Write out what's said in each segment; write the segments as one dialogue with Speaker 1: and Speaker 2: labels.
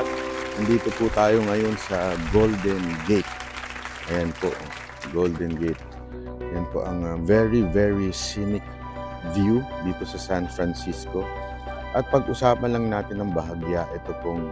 Speaker 1: lahat. Nandito po tayo ngayon sa Golden Gate. Ayan po, Golden Gate. Ayan po ang very scenic view dito sa San Francisco. At pag-usapan lang natin ng bahagya, ito pong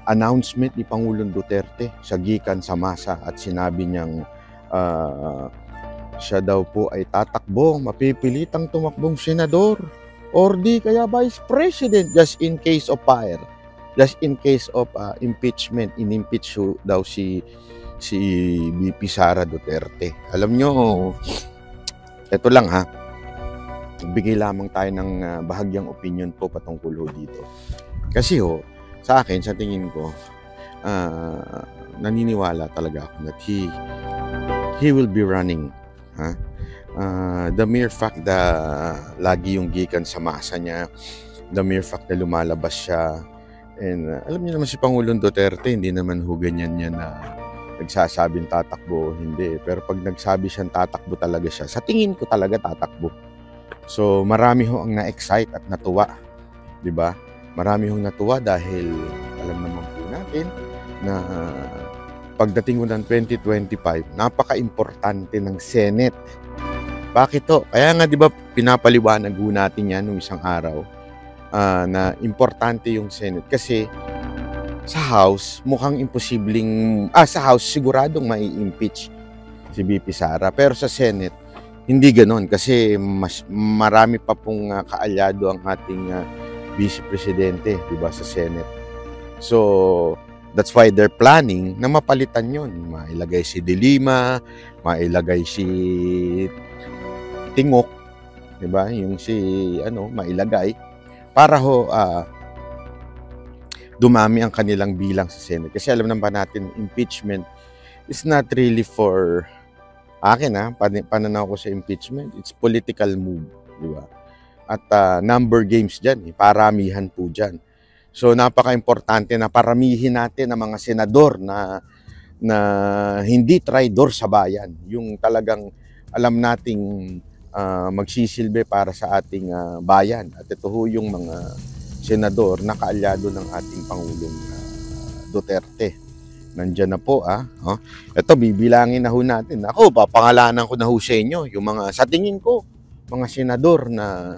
Speaker 1: announcement ni Pangulong Duterte sa gikan sa masa at sinabi niyang siya daw po ay tatakbo, mapipilitang tumakbong senador or di kaya vice president just in case of fire, just in case of impeachment. Inimpeach daw si VP Sara Duterte. Alam nyo, ito lang ha, bigay lamang tayo ng bahagyang opinion po patungkol dito. Kasi sa akin, sa tingin ko, naniniwala talaga ako that he will be running. The mere fact na lagi yung gikan sa masa niya, the mere fact na lumalabas siya, and alam niyo naman si Pangulong Duterte, hindi naman ganyan niya na nagsasabing tatakbo, hindi. Pero pag nagsabi siyang tatakbo talaga siya, sa tingin ko talaga tatakbo. So marami ang na-excite at natuwa, di ba? Marami natuwa dahil alam naman po natin na pagdating ng 2025, napaka-importante ng Senate. Bakit to? Kaya nga 'di ba pinapaliwanag natin 'yan nung isang araw na importante yung Senate kasi sa House mukhang imposibleng sa House siguradong mai-impeach si VP Sara, pero sa Senate hindi ganoon kasi mas marami pa pong kaalyado ang ating Vice Presidente, 'di ba, sa Senate. So that's why they're planning na mapalitan yon. Mailagay si De Lima, mailagay si Tingok, 'di ba? Yung si mailagay para dumami ang kanilang bilang sa Senate. Kasi alam naman natin, impeachment is not really for akin pananaw ko sa impeachment. It's political move, 'di ba? At number games diyan, paramihan po diyan. So napaka-importante na paramihin natin ang mga senador na hindi traidor sa bayan, yung talagang alam nating magsisilbi para sa ating bayan. At ito yung mga senador na kaalyado ng ating Pangulong Duterte. Nandiyan na po Ito bibilangin na natin. Ako, papangalanan ko na sa inyo yung mga, sa tingin ko, mga senador na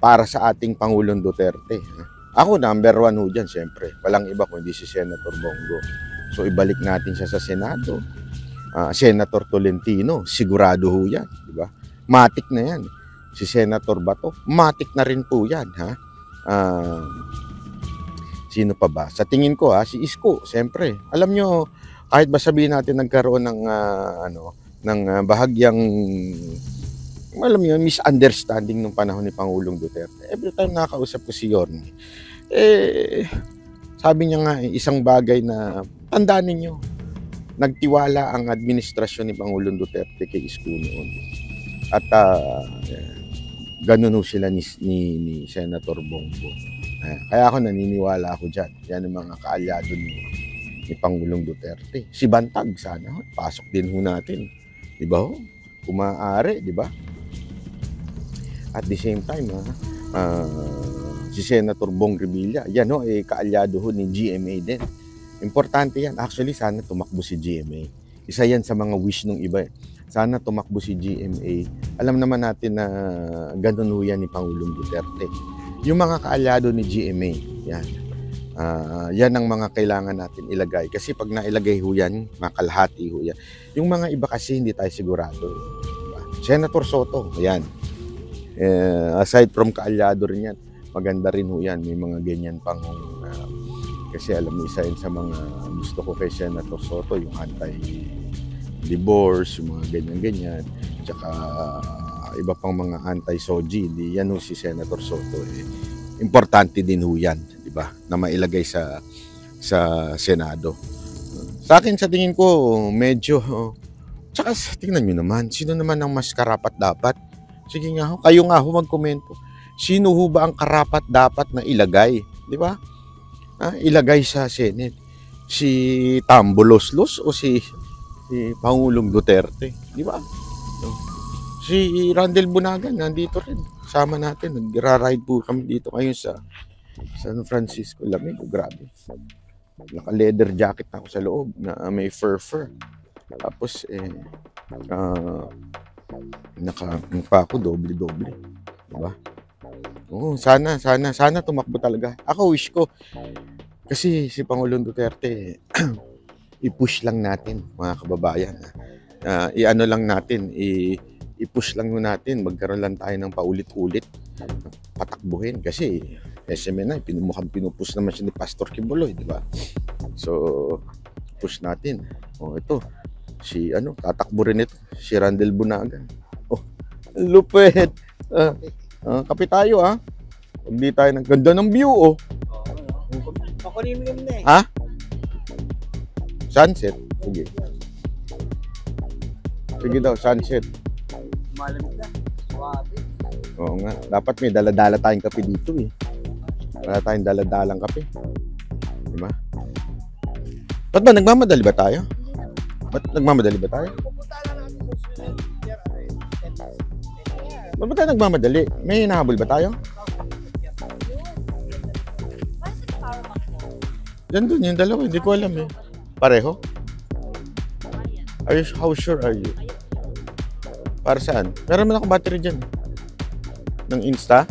Speaker 1: para sa ating Pangulong Duterte. Ako, number 1 dyan, siyempre. Walang iba kundi si Senator Bongo. So, ibalik natin siya sa Senado. Senator Tolentino, sigurado yan, di ba? Matik na yan. Si Senator Bato, matik na rin po yan, sino pa ba? Sa tingin ko, si Isko, siyempre. Alam nyo, kahit ba sabihin natin nagkaroon ng bahagyang misunderstanding nung panahon ni Pangulong Duterte. Every time nakausap ko si Yorme, sabi niya nga isang bagay na tandaan ninyo, nagtiwala ang administrasyon ni Pangulong Duterte kay Isko noon. At ganun sila ni Senator Bongo. Kaya ako naniniwala ako dyan. Yan ang mga kaalyado ni Pangulong Duterte. Si Bantag sana, pasok din natin. Di ba Kung maaari, di ba? At the same time, si Senator Bong Revilla, yan kaalyado ni GMA din. Importante yan. Actually, sana tumakbo si GMA. Isa yan sa mga wish ng iba. Sana tumakbo si GMA. Alam naman natin na ganun yan ni Pangulong Duterte. Yung mga kaalyado ni GMA, yan. Yan ang mga kailangan natin ilagay. Kasi pag nailagay yan, makalahati yan. Yung mga iba kasi hindi tayo sigurado. Diba? Senator Soto, yan. Aside from kaalyado rin yan, maganda rin yan. May mga ganyan pang kasi alam mo, isa yun sa mga gusto ko kay Senator Soto, yung anti-divorce, yung mga ganyan-ganyan, tsaka iba pang mga anti-soji. Yan si Senator Soto. Importante din yan, di ba? Na mailagay sa Senado. Sa akin, sa tingin ko, medyo tsaka tingnan nyo naman, sino naman ang mas karapat dapat? Sige nga kayo nga magkomento. Sino ba ang karapat dapat na ilagay? Di ba? Ilagay sa Senate. Si Tamboloslos o si Pangulong Duterte? Di ba? Si Randel Bunagan nandito rin. Sama natin. Nagra-ride po kami dito ngayon sa San Francisco, lamig, grabe. Naka-leather jacket na ako sa loob na may fur. Tapos, naka ako doble-doble. Diba? Oo, sana tumakbo talaga. Ako, wish ko. Kasi si Pangulong Duterte, i-push lang natin, mga kababayan. I-ano lang natin, i-push lang natin, magkaroon lang tayo ng paulit-ulit, patakbuhin. Kasi SMNI, mukhang pinupush naman siya ni Pastor Kibuloy, di ba? So, push natin. Ito, tatakbo rin ito, si Randel Bunagan. Lupet. Kape tayo, ha? Hindi tayo ng ganda ng view,
Speaker 2: Pakulimlim na eh.
Speaker 1: Ha? Sunset? Sige. Sige daw, sunset.
Speaker 2: Malamig na. Suwabe.
Speaker 1: Oo nga. Dapat may daladala tayong kape dito eh. Wala tayong daladalang kape. Diba? Ba't ba? Nagmamadali ba tayo? Ba't nagmamadali ba tayo?
Speaker 2: Pupunta lang natin sa Sweden.
Speaker 1: Ba't ba tayo nagmamadali? May hinahabol ba tayo? Diyan dun, yung dalawa. Hindi ko alam eh. Pareho? How sure are you? Para saan? Meron man akong battery dyan. Ng Insta?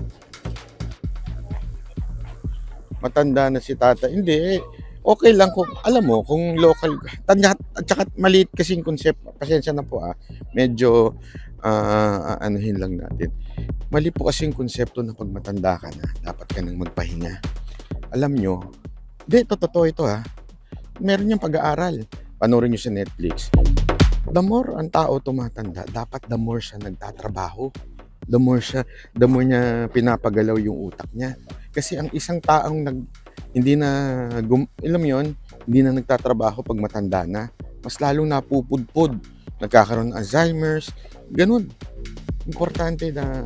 Speaker 1: Matanda na si tata. Hindi eh. Okay lang kung, alam mo, kung local. At saka maliit kasing concept. Pasensya na po Medyo, anuhin lang natin. Mali po kasing konsepto na pag matanda ka na, dapat ka nang magpahinga. Alam nyo, totoo ito Meron niyang pag-aaral. Panoorin nyo sa Netflix. The more ang tao tumatanda, dapat the more siya nagtatrabaho. The more niya pinapagalaw yung utak niya. Kasi ang isang taong hindi na nagtatrabaho pag matanda na, mas lalong napupudpud. Nagkakaroon ng Alzheimer's, ganun. Importante na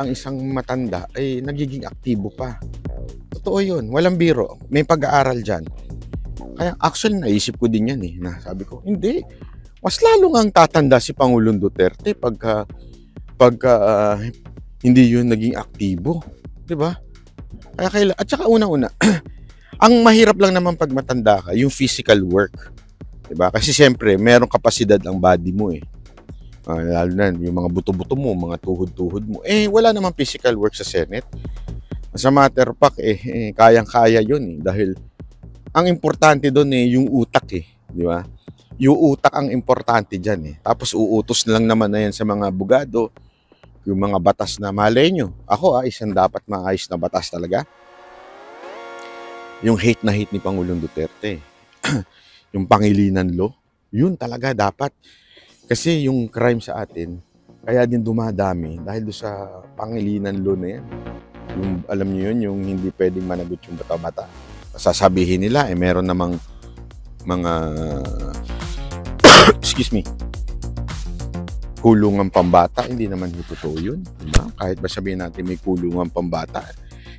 Speaker 1: ang isang matanda ay nagiging aktibo pa. Totoo yun, walang biro. May pag-aaral dyan. Kaya actually naisip ko din yan na sabi ko, hindi. Mas lalo nga ang tatanda si Pangulong Duterte pagka hindi yun naging aktibo. Diba? At saka unang-una, ang mahirap lang naman pag matanda ka, yung physical work. Diba? Kasi siyempre, merong kapasidad ang body mo lalo na yung mga buto-buto mo, mga tuhod-tuhod mo. Wala namang physical work sa Senate. Sa matter of fact, kayang-kaya yun dahil ang importante doon yung utak di ba? Yung utak ang importante dyan Tapos uutos na lang naman na yan sa mga abogado, yung mga batas na malay nyo. Ako isang dapat maayos na batas talaga. Yung hate na hate ni Pangulong Duterte. Yung Pangilinan Law, yun talaga dapat. Kasi yung crime sa atin, kaya din dumadami dahil doon sa Pangilinan Law na yan. Yung, alam niyo yun, yung hindi pwedeng managot yung bata-bata. Sasabihin nila, meron namang mga excuse me, kulungan pambata. Hindi naman totoo yun. Diba? Kahit ba sabihin natin may kulungan pambata,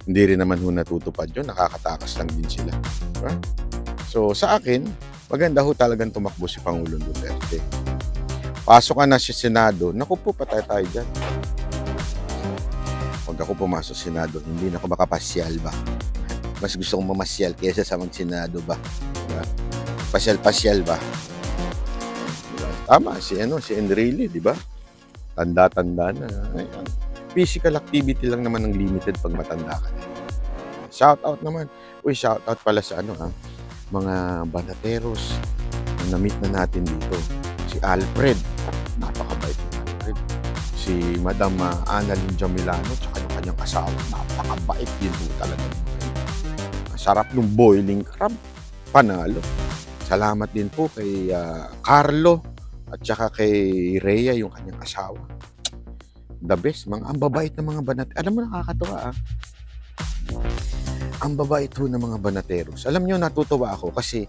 Speaker 1: hindi rin naman natutupad yun. Nakakatakas lang din sila. Diba? So sa akin, maganda talagang tumakbo si Pangulong Duterte. Pasok ka na sa Senado, naku po, patay tayo dyan. Pag ako pumasok sa Senado, hindi na ako makapasyal ba? Mas gusto kong mamasyal kaysa sa mag-Senado ba? Diba? Pasyal-pasyal ba? Diba? Tama, si Enrile, di ba? Tanda-tanda na. Physical activity lang naman ang limited pag matanda ka na. Shout out naman. Shout out pala sa mga banateros na na-meet na natin dito. Si Alfred, napakabait ni Alfred. Si Madam Annalyn Jamilano, tsaka yung kanyang asawa, napakabait din po talaga. Sarap ng boiling crab, panalo. Salamat din po kay Carlo at saka kay Rhea, yung kanyang asawa. The best, ang babait ng mga banateros. Alam mo, nakakatuwa Ang babait ho ng mga banateros. Alam nyo, natutuwa ako kasi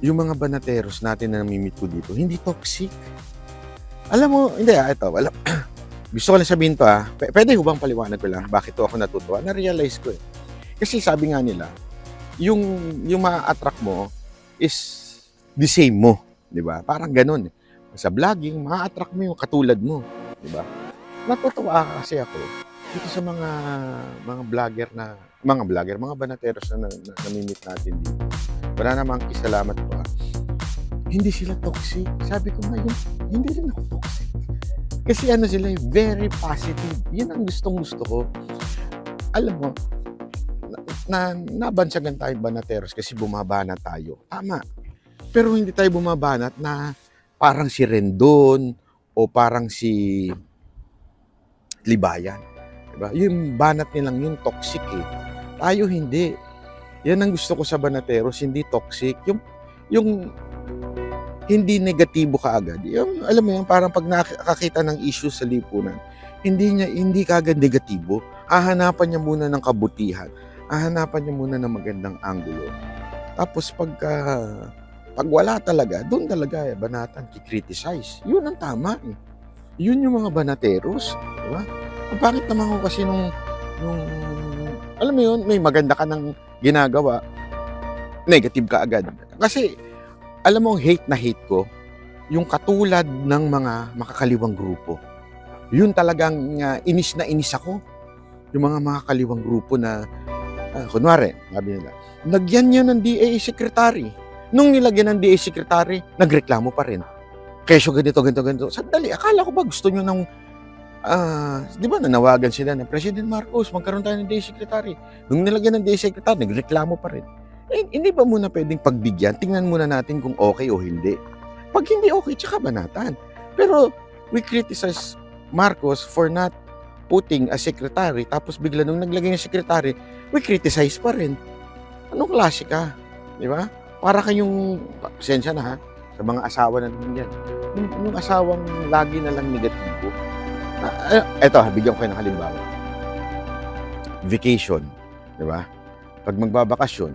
Speaker 1: yung mga banateros natin na namimit ko dito, hindi toxic. Alam mo, hindi gusto ko lang sabihin to Pwede ho bang paliwanag ko lang bakit ako natutuwa? Na-realize ko Kasi sabi nga nila, yung ma-attract mo is the same mo, di ba? Parang ganun. Sa vlogging, ma-attract mo yung katulad mo, di ba? Natutuwa kasi ako dito sa mga vlogger na mga vlogger, mga banateros na namimit natin dito. Wala namang kisalamat po. Hindi sila toxic. Sabi ko ngayon, hindi rin ako toxic. Kasi ano sila, very positive. Yun ang gustong-gusto ko. Alam mo, nabansagan tayo banateros kasi bumabanat tayo. Tama. Pero hindi tayo bumabanat na parang si Rendon o parang si Libayan. Diba? Yung banat nilang yun, toxic eh. Tayo hindi. Yan ang gusto ko sa banateros, hindi toxic. Yung hindi negatibo ka agad. Yung, alam mo yun, parang pag nakakita ng issue sa lipunan, hindi ka agad negatibo. Hahanapan niya muna ng kabutihan. Hahanapan niya muna ng magandang anggulo. Tapos pag wala talaga, doon talaga banatan, kikriticize. Yun ang tama eh. Yun yung mga banateros. Diba? Ang pangit naman ko kasi nung alam mo yun, may maganda ka ng ginagawa, negative ka agad. Kasi, alam mo, hate na hate ko, yung katulad ng mga makakaliwang grupo. Yun talagang inis na inis ako. Yung mga makakaliwang grupo na, kunwari, sabi nila, nagyan niya ng DA Secretary. Nung nilagyan ng DA Secretary, nagreklamo pa rin. Kesyo ganito. Sandali, akala ko ba gusto nyo ng di ba nanawagan sila ng President Marcos, magkaroon tayo ng DA Secretary. Nung nilagyan ng DA Secretary, nagreklamo pa rin. Hindi ba muna pwedeng pagbigyan? Tingnan muna natin kung okay o hindi. Pag hindi okay, tsaka banatan. Pero we criticize Marcos for not putting a secretary, tapos bigla nung naglagay ng secretary, we criticize pa rin. Anong klase ka? Di ba? Para kayong, pasensya na ha, sa mga asawa na naman yan. Yung asawang lagi na lang negatibo. Eto, bigyan ko kayo ng halimbawa. Vacation, di ba? Pag magbabakasyon,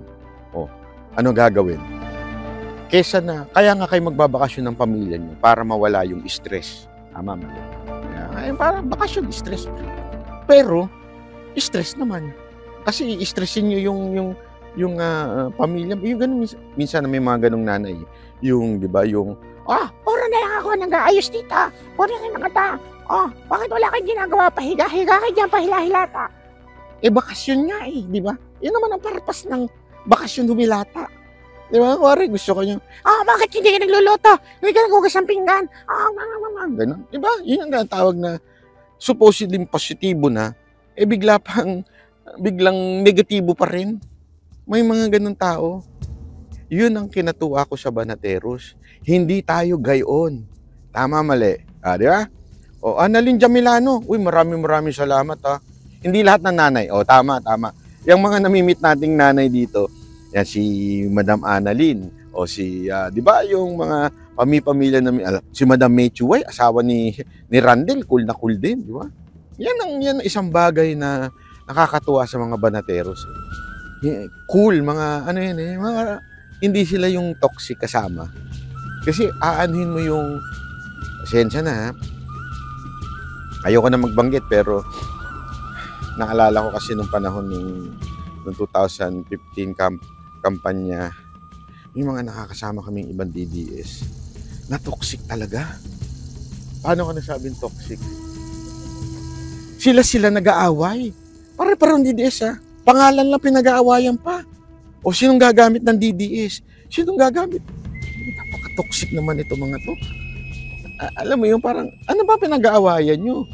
Speaker 1: ano gagawin? Kaya nga kayo magbabakasyon ng pamilya niyo para mawala yung stress. Tama, mali. Para bakasyon, stress. Pero, stress naman. Kasi stressin niyo yung pamilya. Yung ganun, minsan may mga ganung nanay. Yung, di ba, yung, puro na lang ako nag-aayos dito. Puro na lang kita. Bakit wala kang ginagawa? Pahiga-higa ka dyan, pahila-hilata. Bakasyon nga eh, di ba? Yun naman ang purpose ng bakasyon humilata. Di ba? Kuwari, gusto ko nyo, bakit hindi ka nagluluto? Hindi ka naghugas ng pinggan? Ganun. Di ba? Yun ang tawag na supposedly positibo na, biglang negatibo pa rin. May mga ganun tao. Yun ang kinatuwa ko sa banateros. Hindi tayo gayon. Tama, mali. Di ba? Annalyn Jamilano. Uy, maraming salamat ha. Hindi lahat ng nanay. Tama. Yung mga namimit nating nanay dito, yan si Madam Annalyn. Di ba, yung mga pamilya na, si Madam May Chuay, asawa ni Randel, cool na cool din, di ba? Yan ang isang bagay na nakakatuwa sa mga banateros. Cool, mga hindi sila yung toxic kasama. Kasi aanhin mo yung, pasensya na ha, ayoko na magbanggit pero naalala ko kasi nung panahon ng 2015 kampanya, yung mga nakakasama kaming ibang DDS na toxic talaga. Paano ko nasabing toxic? Sila nag-aaway. Pare-parang DDS ha. Pangalan lang pinag-aawayan pa. O sinong gagamit ng DDS? Sinong gagamit? Napaka-toxic naman ito mga to. Alam mo yung parang, ano ba pinag-aawayan nyo?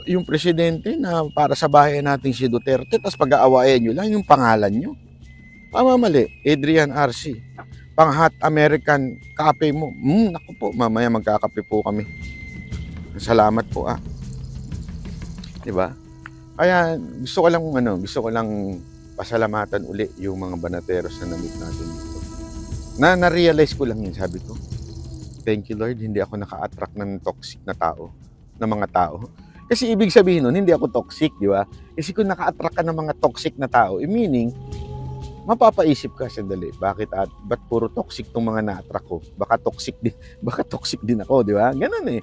Speaker 1: Yung presidente na para sa bahay nating si Duterte, tapos pag-aawayan nyo lang yung pangalan nyo. Tama, mali. Adrian RC. Pang-hot American kape mo. Naku po, mamaya magkakape po kami. Salamat po Diba? Kaya gusto ko lang pasalamatan uli yung mga banateros na na-meet natin dito. Na-realize ko lang yun, sabi ko. Thank you Lord, hindi ako naka-attract ng toxic na tao, ng mga tao. Kasi ibig sabihin nun, hindi ako toxic, di ba? Kasi kung naka-attract ka ng mga toxic na tao, meaning, mapapaisip ka, sandali, ba't puro toxic tong mga na-attract ko? Baka toxic din ako, di ba? Ganun eh.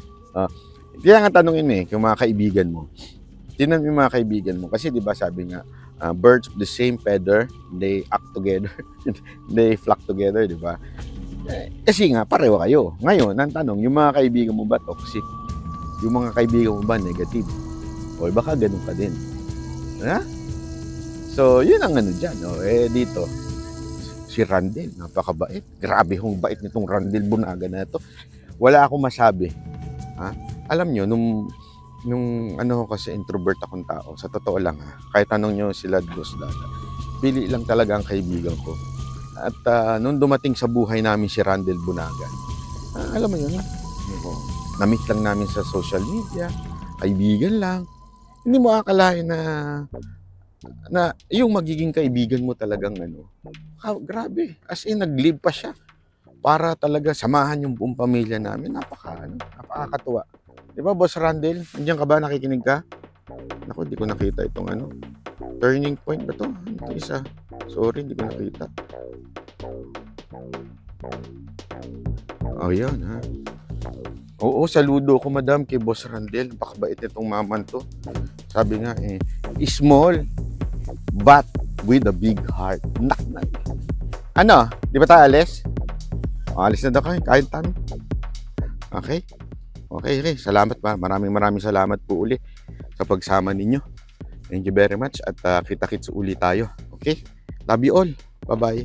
Speaker 1: Kaya nga tanongin kung mga kaibigan mo. Tinan mo yung mga kaibigan mo. Kasi di ba sabi nga, birds of the same feather, they act together, they flock together, di ba? Kasi nga, pareho kayo. Ngayon, ang tanong, yung mga kaibigan mo ba toxic? Yung mga kaibigan mo ba negative? O baka ganun ka din. Ha? So, yun ang ano dyan. No? Dito, si Randel, napakabait. Grabe hong bait nitong Randel Bunaga na ito. Wala akong masabi. Ha? Alam nyo, nung ano kasi introvert akong tao, sa totoo lang kahit tanong nyo sila Dada, pili lang talaga ang kaibigan ko. At nung dumating sa buhay namin si Randel Bunaga, alam mo yun, na-meet lang namin sa social media, kaibigan lang. Hindi mo akalain na yung magiging kaibigan mo talagang grabe, as in nag-live pa siya para talaga samahan yung buong pamilya namin. Napakakatuwa. Di ba, Boss Randel? Nandiyan ka ba? Nakikinig ka? Naku, hindi ko nakita itong turning point ba to? Ito isa. Sorry, hindi ko nakita. Oh, yun ha. Oo, saludo ko madam kay Boss Randel. Bakabait itong maman to. Sabi nga small but with a big heart. Nak. Ano? Di ba tayo alis? Alis na daw kayo. Kahit tayo. Okay. Okay. Salamat pa. Maraming salamat po uli sa pagsama ninyo. Thank you very much. At kita-kits uli tayo. Okay? Love you all. Bye-bye.